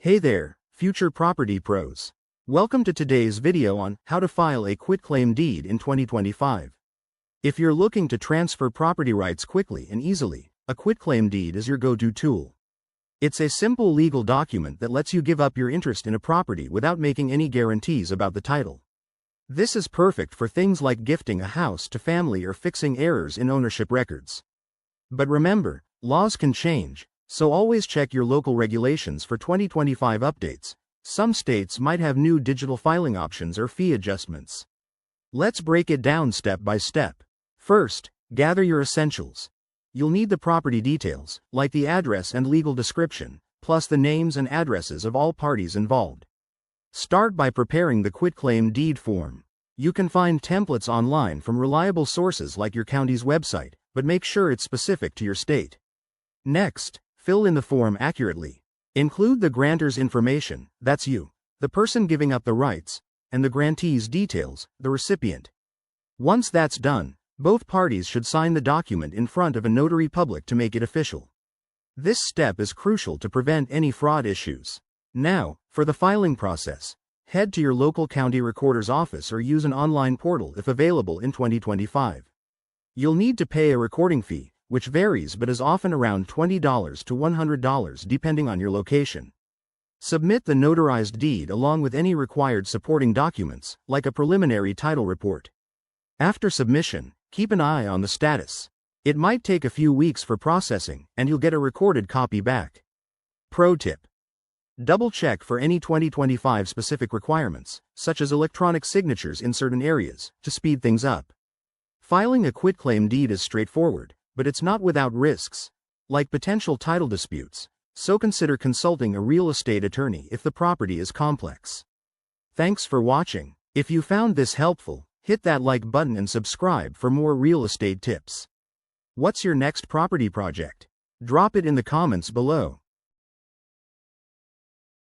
Hey there, future property pros. Welcome to today's video on how to file a quitclaim deed in 2025. If you're looking to transfer property rights quickly and easily, a quitclaim deed is your go-to tool. It's a simple legal document that lets you give up your interest in a property without making any guarantees about the title. This is perfect for things like gifting a house to family or fixing errors in ownership records. But remember, laws can change, so always check your local regulations for 2025 updates. Some states might have new digital filing options or fee adjustments. Let's break it down step by step. First, gather your essentials. You'll need the property details, like the address and legal description, plus the names and addresses of all parties involved. Start by preparing the quitclaim deed form. You can find templates online from reliable sources like your county's website, but make sure it's specific to your state. Next, fill in the form accurately. Include the grantor's information, that's you, the person giving up the rights, and the grantee's details, the recipient. Once that's done, both parties should sign the document in front of a notary public to make it official. This step is crucial to prevent any fraud issues. Now, for the filing process, head to your local county recorder's office or use an online portal if available in 2025. You'll need to pay a recording fee, which varies but is often around $20 to $100 depending on your location. Submit the notarized deed along with any required supporting documents, like a preliminary title report. After submission, keep an eye on the status. It might take a few weeks for processing, and you'll get a recorded copy back. Pro tip: double-check for any 2025 specific requirements, such as electronic signatures in certain areas, to speed things up. Filing a quitclaim deed is straightforward, but it's not without risks, like potential title disputes, so consider consulting a real estate attorney if the property is complex. Thanks for watching. If you found this helpful, hit that like button and subscribe for more real estate tips. What's your next property project? Drop it in the comments below.